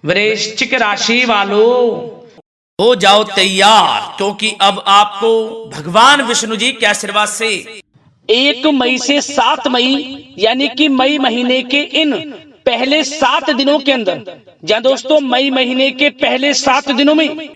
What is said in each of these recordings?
वृश्चिक राशि वालों हो जाओ तैयार, क्योंकि अब आपको भगवान विष्णु जी के आशीर्वाद से 1 मई से 7 मई यानी कि मई महीने के इन पहले 7 दिनों के अंदर, जहां दोस्तों मई महीने के पहले 7 दिनों में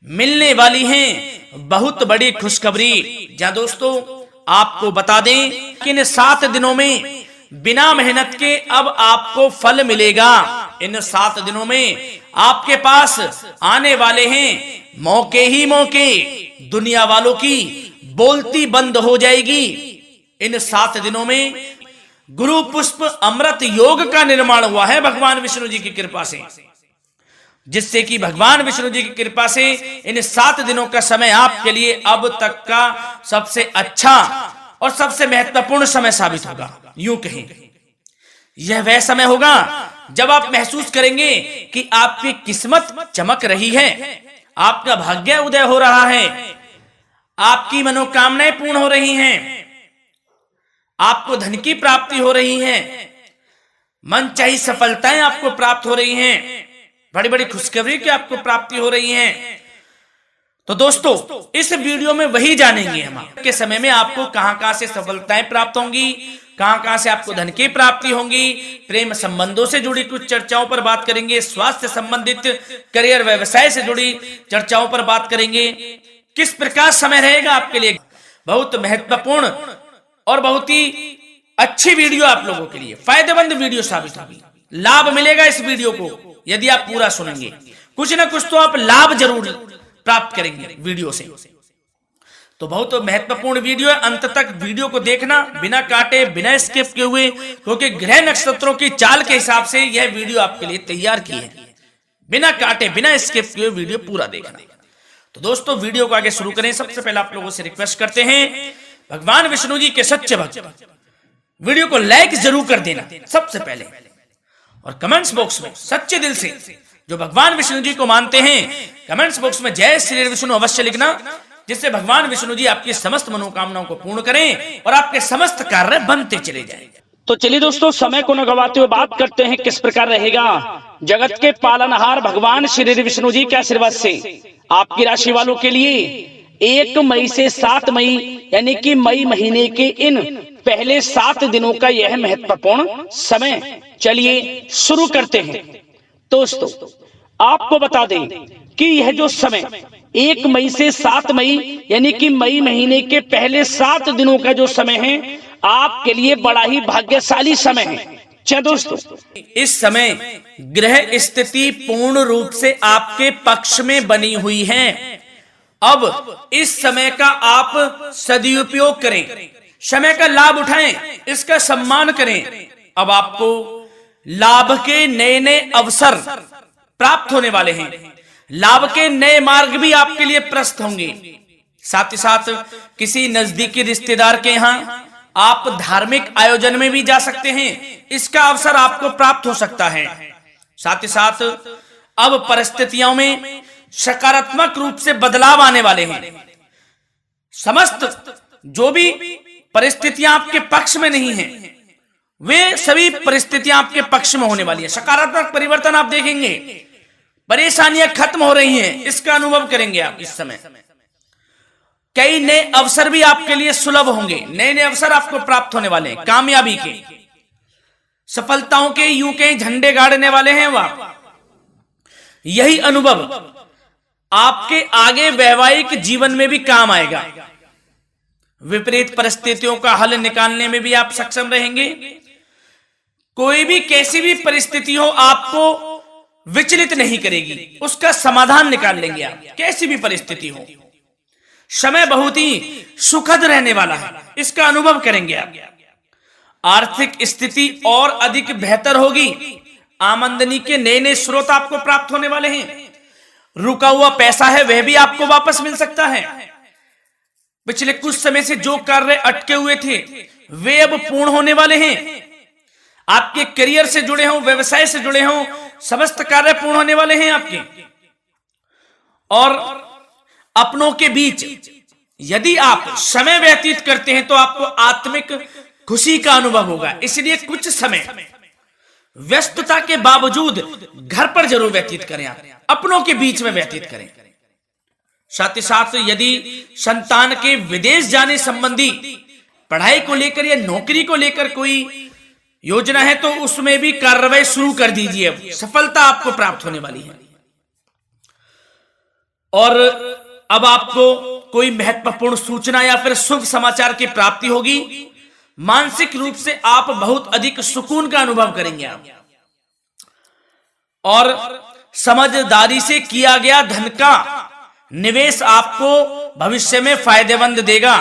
मिलने वाली हैं बहुत बड़ी खुशखबरी। जहां दोस्तों आपको बता दें कि इन 7 दिनों में बिना मेहनत के अब आपको फल मिलेगा। इन 7 दिनों में आपके पास आने वाले हैं मौके ही मौके, दुनिया वालों की बोलती बंद हो जाएगी। इन 7 दिनों में गुरु पुष्प अमृत योग का निर्माण हुआ है भगवान विष्णु जी की कृपा से, जिससे कि भगवान विष्णु जी की कृपा से इन 7 दिनों का समय आपके लिए अब तक का सबसे अच्छा और सबसे महत्वपूर्ण समय साबित होगा। यूं कहें यह वह समय होगा जब आप महसूस करेंगे कि आपकी किस्मत चमक रही है, आपका भाग्य उदय हो रहा है, आपकी मनोकामनाएं पूर्ण हो रही हैं, आपको धन की प्राप्ति हो रही है, मनचाही सफलताएं आपको प्राप्त हो रही हैं, बड़ी बड़ी खुशखबरी की आपको प्राप्ति हो रही है। तो दोस्तों इस वीडियो में वही जानेंगे हम के समय में आपको कहां से सफलताएं प्राप्त होंगी, कहां से आपको धन की प्राप्ति होंगी, प्रेम संबंधों से जुड़ी कुछ चर्चाओं पर बात करेंगे, स्वास्थ्य संबंधित करियर व्यवसाय से जुड़ी चर्चाओं पर बात करेंगे। किस प्रकार समय रहेगा आपके लिए, बहुत महत्वपूर्ण और बहुत ही अच्छी वीडियो आप लोगों के लिए फायदेमंद वीडियो साबित होगी। लाभ मिलेगा इस वीडियो को यदि आप पूरा सुनेंगे, कुछ ना कुछ तो आप लाभ जरूर प्राप्त करेंगे वीडियो से। तो बहुत महत्वपूर्ण वीडियो है, अंत तक वीडियो को देखना बिना काटे बिना स्किप किए हुए, क्योंकि ग्रह नक्षत्रों की चाल के हिसाब से यह वीडियो आपके लिए तैयार की है। बिना काटे बिना स्किप किए वीडियो पूरा देखना। तो दोस्तों वीडियो को आगे शुरू करें, सबसे पहले आप लोगों से रिक्वेस्ट करते हैं भगवान विष्णु जी के सच्चे भक्त वीडियो को लाइक जरूर कर देना सबसे पहले, और कमेंट्स बॉक्स में सच्चे दिल से जो भगवान विष्णु जी को मानते हैं कमेंट्स बॉक्स में जय श्री विष्णु अवश्य लिखना, जिससे भगवान विष्णु जी आपकी समस्त मनोकामनाओं को पूर्ण करें और आपके समस्त कार्य बनते चले जाएं। तो चलिए दोस्तों समय को न गवाते हुए बात करते हैं किस प्रकार रहेगा जगत के पालनहार भगवान श्री विष्णु जी के आशीर्वाद से आपकी राशि वालों के लिए 1 मई से 7 मई यानी कि मई महीने के इन पहले 7 दिनों का यह महत्वपूर्ण समय। चलिए शुरू करते हैं। दोस्तों आपको बता दें कि यह जो समय 1 मई से 7 मई यानी कि मई महीने के पहले 7 दिनों का जो समय है आपके लिए बड़ा ही भाग्यशाली समय है। क्या दोस्तों इस समय ग्रह स्थिति पूर्ण रूप से आपके पक्ष में बनी हुई है। अब इस समय का आप सदुपयोग करें, समय का लाभ उठाएं, इसका सम्मान करें। अब आपको लाभ के नए नए अवसर प्राप्त होने वाले हैं, लाभ के नए मार्ग भी आपके लिए प्रशस्त होंगे। साथ ही साथ किसी नजदीकी रिश्तेदार के यहाँ आप धार्मिक आयोजन में भी जा सकते हैं, इसका अवसर आपको प्राप्त हो सकता है। साथ ही साथ अब परिस्थितियों में सकारात्मक रूप से बदलाव आने वाले हैं। समस्त जो भी परिस्थितियां आपके पक्ष में नहीं हैं, वे सभी परिस्थितियां आपके पक्ष में होने वाली है। सकारात्मक परिवर्तन आप देखेंगे, परेशानियां खत्म हो रही हैं, इसका अनुभव करेंगे आप इस समय। कई नए अवसर भी आपके लिए सुलभ होंगे, नए नए अवसर आपको प्राप्त होने वाले हैं, कामयाबी के, सफलताओं के, यूं के झंडे गाड़ने वाले हैं वह। यही अनुभव आपके आगे वैवाहिक जीवन में भी काम आएगा। विपरीत परिस्थितियों का हल निकालने में भी आप सक्षम रहेंगे। कोई भी कैसी भी परिस्थिति हो आपको विचलित नहीं करेगी, उसका समाधान निकाल लेंगे आप, कैसी भी परिस्थिति हो। समय बहुत ही सुखद रहने वाला है, इसका अनुभव करेंगे आप। आर्थिक स्थिति और अधिक बेहतर होगी, आमदनी के नए नए स्रोत आपको प्राप्त होने वाले हैं। रुका हुआ पैसा है वह भी आपको वापस मिल सकता है। पिछले कुछ समय से जो कार्य अटके हुए थे वे अब पूर्ण होने वाले हैं। आपके करियर से जुड़े हों, व्यवसाय से जुड़े हों, समस्त कार्य पूर्ण होने वाले हैं आपके। और अपनों के बीच यदि आप समय व्यतीत करते हैं तो आपको आत्मिक खुशी का अनुभव होगा। इसलिए कुछ समय व्यस्तता के बावजूद घर पर जरूर व्यतीत करें, आप अपनों के बीच में व्यतीत करें। साथ ही साथ यदि संतान के विदेश जाने संबंधी पढ़ाई को लेकर या नौकरी को लेकर कोई योजना है तो उसमें भी कार्रवाई शुरू कर दीजिए, अब सफलता आपको प्राप्त होने वाली है। और अब आपको कोई महत्वपूर्ण सूचना या फिर शुभ समाचार की प्राप्ति होगी। मानसिक रूप से आप बहुत अधिक सुकून का अनुभव करेंगे आप, और समझदारी से किया गया धन का निवेश आपको भविष्य में फायदेमंद देगा,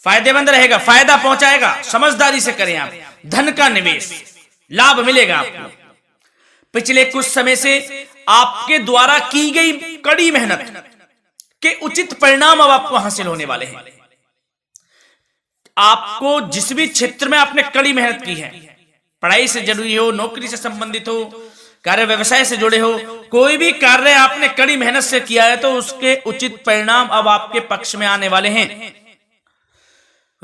फायदेमंद रहेगा, फायदा पहुंचाएगा। समझदारी से करें आप, धन का निवेश, लाभ मिलेगा आपको। पिछले कुछ समय से आपके द्वारा की गई कड़ी मेहनत के उचित परिणाम अब आपको हासिल होने वाले हैं। आपको जिस भी क्षेत्र में आपने कड़ी मेहनत की है, पढ़ाई से जुड़ी हो, नौकरी से संबंधित हो, कार्य व्यवसाय से जुड़े हो, कोई भी कार्य आपने कड़ी मेहनत से किया है तो उसके उचित परिणाम अब आपके पक्ष में आने वाले हैं।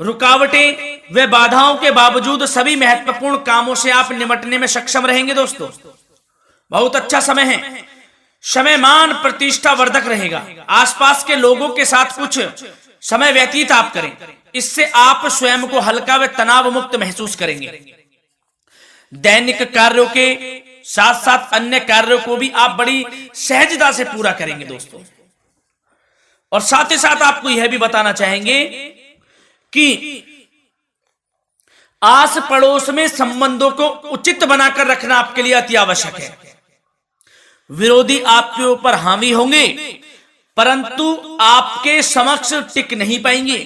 रुकावटें व बाधाओं के बावजूद सभी महत्वपूर्ण कामों से आप निपटने में सक्षम रहेंगे। दोस्तों बहुत अच्छा समय है, समय मान प्रतिष्ठा वर्धक रहेगा। आसपास के लोगों के साथ कुछ समय व्यतीत आप करें, इससे आप स्वयं को हल्का व तनाव मुक्त महसूस करेंगे। दैनिक कार्यों के साथ साथ अन्य कार्यों को भी आप बड़ी सहजता से पूरा करेंगे दोस्तों। और साथ ही साथ आपको यह भी बताना चाहेंगे कि आस पड़ोस में संबंधों को उचित बनाकर रखना आपके लिए अति आवश्यक है। विरोधी आपके ऊपर हावी होंगे परंतु आपके समक्ष टिक नहीं पाएंगे,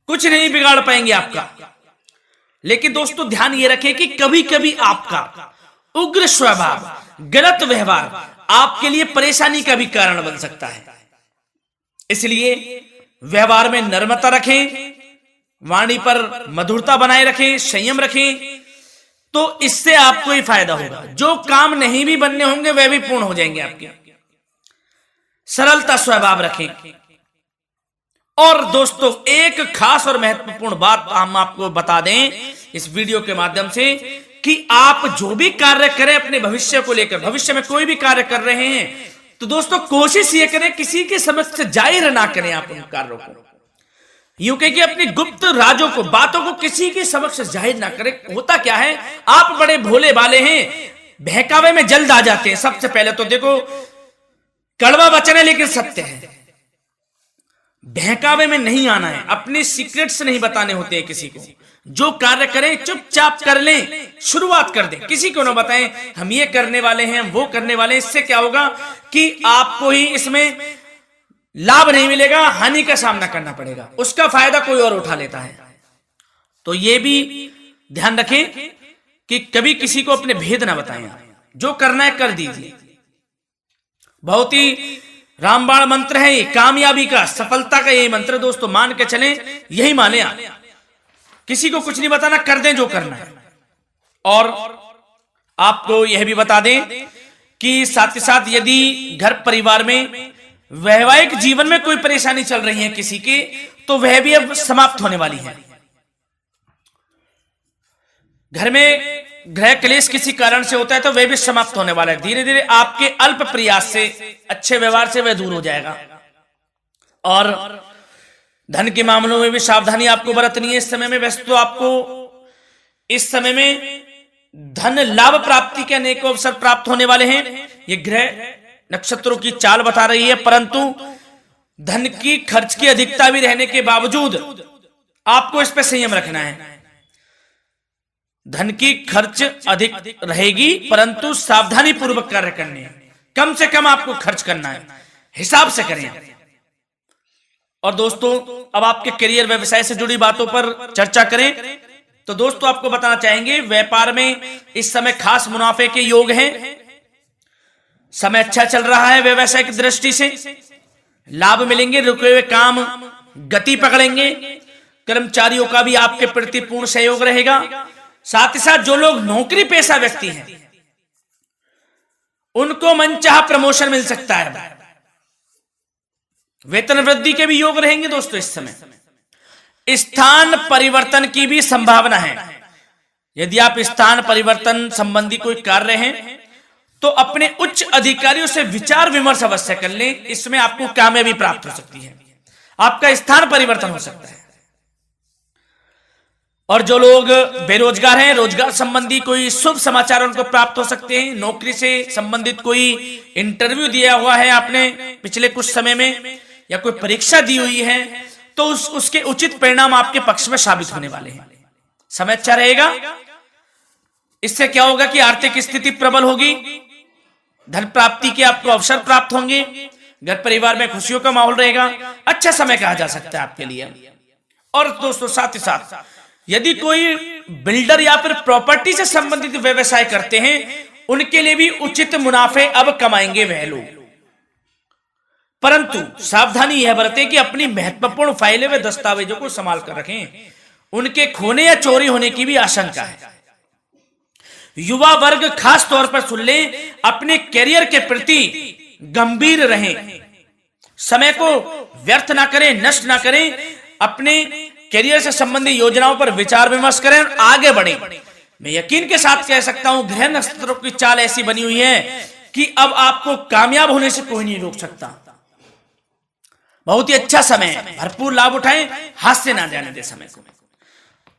कुछ नहीं बिगाड़ पाएंगे आपका। लेकिन दोस्तों ध्यान ये रखें कि कभी कभी आपका उग्र स्वभाव, गलत व्यवहार आपके लिए परेशानी का भी कारण बन सकता है। इसलिए व्यवहार में नम्रता रखें, वाणी पर मधुरता बनाए रखें, संयम रखें, तो इससे आपको ही फायदा होगा। जो काम नहीं भी बनने होंगे वह भी पूर्ण हो जाएंगे आपके। सरलता स्वभाव रखें। और दोस्तों एक खास और महत्वपूर्ण बात हम आपको बता दें इस वीडियो के माध्यम से कि आप जो भी कार्य करें अपने भविष्य को लेकर, भविष्य में कोई भी कार्य कर रहे हैं तो दोस्तों कोशिश ये करें किसी के समक्ष जाहिर ना करें आप उन कार्यों को। यूं कह कि अपनी गुप्त राजों को, बातों को किसी के समक्ष जाहिर ना करें। होता क्या है, आप बड़े भोले भाले हैं, बहकावे में जल्द आ जाते हैं। सबसे पहले तो देखो कड़वा वचन है लेकिन सत्य है, बहकावे में नहीं आना है, अपने सीक्रेट्स नहीं बताने होते हैं किसी को। जो कार्य करें चुपचाप कर लें, शुरुआत कर दें, किसी को ना बताएं हम ये करने वाले हैं, वो करने वाले हैं। इससे क्या होगा कि आपको ही इसमें लाभ नहीं मिलेगा, हानि का सामना करना पड़ेगा, उसका फायदा कोई और उठा लेता है। तो ये भी ध्यान रखें कि कभी किसी को अपने भेद ना बताएं, जो करना है कर दीजिए। बहुत ही रामबाण मंत्र है ये, कामयाबी का, सफलता का यही मंत्र दोस्तों, मान के चलें, यही माने आप। किसी को कुछ नहीं बताना, कर दें जो करना है। और आपको यह भी बता दें कि साथ ही साथ यदि घर परिवार में वैवाहिक जीवन में कोई परेशानी चल रही है किसी की, तो वह भी अब समाप्त होने वाली है। घर में गृह क्लेश किसी कारण से होता है तो वह भी समाप्त होने वाला है। धीरे धीरे आपके अल्प प्रयास से, अच्छे व्यवहार से वह दूर हो जाएगा। और धन के मामलों में भी सावधानी आपको बरतनी है इस समय में। वैसे तो आपको इस समय में धन लाभ प्राप्ति के अनेक अवसर प्राप्त होने वाले हैं, ये ग्रह नक्षत्रों की चाल बता रही है। परंतु धन की खर्च की अधिकता भी रहने के बावजूद आपको इस पर संयम रखना है। धन की खर्च अधिक रहेगी परंतु सावधानी पूर्वक कार्य करने हैं, कम से कम आपको खर्च करना है, हिसाब से करें। और दोस्तों अब आपके करियर व्यवसाय से जुड़ी बातों पर चर्चा करें तो दोस्तों आपको बताना चाहेंगे व्यापार में इस समय खास मुनाफे के योग हैं। समय अच्छा चल रहा है, व्यवसाय की दृष्टि से लाभ मिलेंगे, रुके हुए काम गति पकड़ेंगे, कर्मचारियों का भी आपके प्रति पूर्ण सहयोग रहेगा। साथ ही साथ जो लोग नौकरी पेशा व्यक्ति हैं उनको मनचाहा प्रमोशन मिल सकता है, वेतन वृद्धि के भी योग रहेंगे दोस्तों। इस समय स्थान परिवर्तन की भी संभावना है, यदि आप स्थान परिवर्तन संबंधी कोई कार्य हैं तो अपने उच्च अधिकारियों से विचार विमर्श अवश्य कर लें, इसमें आपको कामयाबी प्राप्त हो सकती है, आपका स्थान परिवर्तन हो सकता है। और जो लोग बेरोजगार हैं, रोजगार संबंधी कोई शुभ समाचार उनको प्राप्त हो सकते हैं। नौकरी से संबंधित कोई इंटरव्यू दिया हुआ है आपने पिछले कुछ समय में, या कोई परीक्षा दी हुई है, तो उसके उचित परिणाम आपके पक्ष में साबित होने वाले हैं। समय अच्छा रहेगा। इससे क्या होगा कि आर्थिक स्थिति प्रबल होगी, धन प्राप्ति के आपको अवसर प्राप्त होंगे, घर परिवार में खुशियों का माहौल रहेगा। अच्छा समय कहा जा सकता है आपके लिए। और दोस्तों साथ ही साथ यदि कोई बिल्डर या फिर प्रॉपर्टी से संबंधित व्यवसाय करते हैं, उनके लिए भी उचित मुनाफे अब कमाएंगे वह लोग। परंतु सावधानी यह बरतें कि अपनी महत्वपूर्ण फाइलें व दस्तावेजों को संभाल कर रखें, उनके खोने या चोरी होने की भी आशंका है। युवा वर्ग खास तौर पर सुन लें, अपने करियर के प्रति गंभीर रहें, समय को व्यर्थ ना करें, नष्ट ना करें, अपने करियर से संबंधित योजनाओं पर विचार विमर्श करें और आगे बढ़ें। मैं यकीन के साथ कह सकता हूं, ग्रह नक्षत्रों की चाल ऐसी बनी हुई है कि अब आपको कामयाब होने से कोई नहीं रोक सकता। बहुत ही अच्छा समय है, भरपूर लाभ उठाएं, हाथ से ना जाने दे समय को।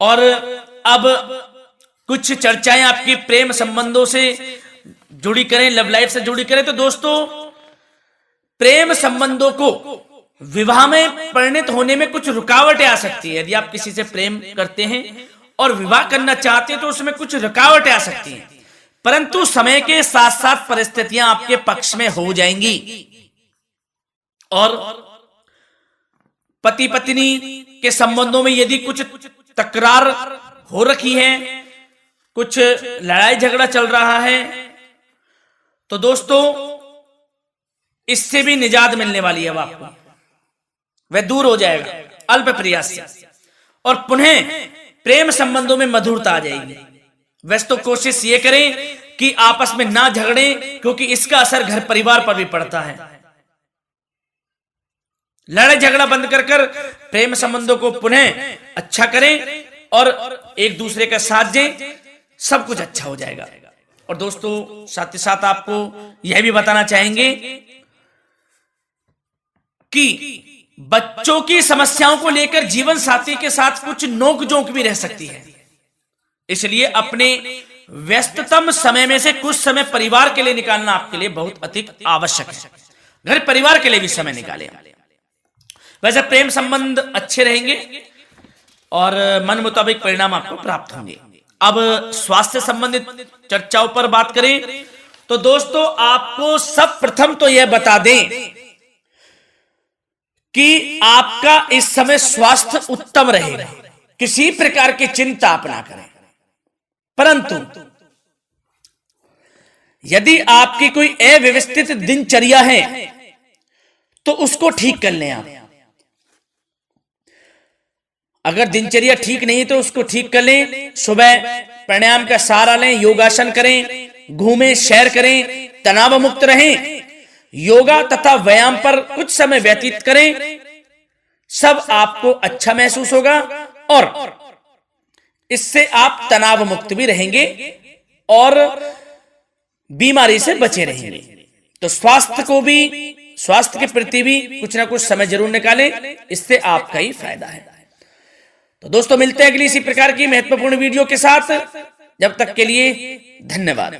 और अब कुछ चर्चाएं आपकी प्रेम संबंधों से जुड़ी करें, लव लाइफ से जुड़ी करें। तो दोस्तों प्रेम संबंधों को विवाह में परिणत होने में कुछ रुकावटें आ सकती है। यदि आप किसी से प्रेम करते हैं और विवाह करना चाहते हैं तो उसमें कुछ रुकावटें आ सकती हैं, परंतु समय के साथ साथ परिस्थितियां आपके पक्ष में हो जाएंगी। और पति पत्नी के संबंधों में यदि कुछ तकरार हो रखी है, कुछ लड़ाई झगड़ा चल रहा है, तो दोस्तों इससे भी निजात मिलने वाली है। अब आपको वह दूर हो जाएगा अल्प प्रयास से, और पुनः प्रेम संबंधों में मधुरता आ जाएगी। वैसे तो कोशिश ये करें कि आपस में ना झगड़े, क्योंकि इसका असर घर परिवार पर भी पड़ता है। लड़ाई झगड़ा बंद कर प्रेम संबंधों को पुनः अच्छा करें और एक दूसरे का साथ दें, सब कुछ अच्छा हो जाएगा। और दोस्तों साथ ही साथ आपको यह भी बताना चाहेंगे कि बच्चों की समस्याओं को लेकर जीवन साथी के साथ कुछ नोकझोंक भी रह सकती है, इसलिए अपने व्यस्ततम समय में से कुछ समय परिवार के लिए निकालना आपके लिए बहुत अधिक आवश्यक है। घर परिवार के लिए भी समय निकालें। वैसे प्रेम संबंध अच्छे रहेंगे और मन मुताबिक परिणाम आपको प्राप्त होंगे। अब स्वास्थ्य संबंधित चर्चाओं पर बात करें तो दोस्तों आपको सब प्रथम तो यह बता दें कि आपका इस समय स्वास्थ्य उत्तम रहेगा, किसी प्रकार की चिंता आप ना करें। परंतु यदि आपकी कोई अव्यवस्थित दिनचर्या है तो उसको ठीक कर लें आप। अगर दिनचर्या ठीक नहीं तो उसको ठीक कर लें। सुबह प्राणायाम का सहारा लें, योगासन करें, घूमें, सैर करें, तनाव मुक्त रहें, योगा तथा व्यायाम पर कुछ समय व्यतीत करें। सब आपको अच्छा महसूस होगा और इससे आप तनाव मुक्त भी रहेंगे और बीमारी से बचे रहेंगे। तो स्वास्थ्य के प्रति भी कुछ ना कुछ समय जरूर निकालें, इससे आपका ही फायदा है। तो दोस्तों मिलते हैं अगली इसी प्रकार की महत्वपूर्ण वीडियो के साथ। जब तक के लिए धन्यवाद।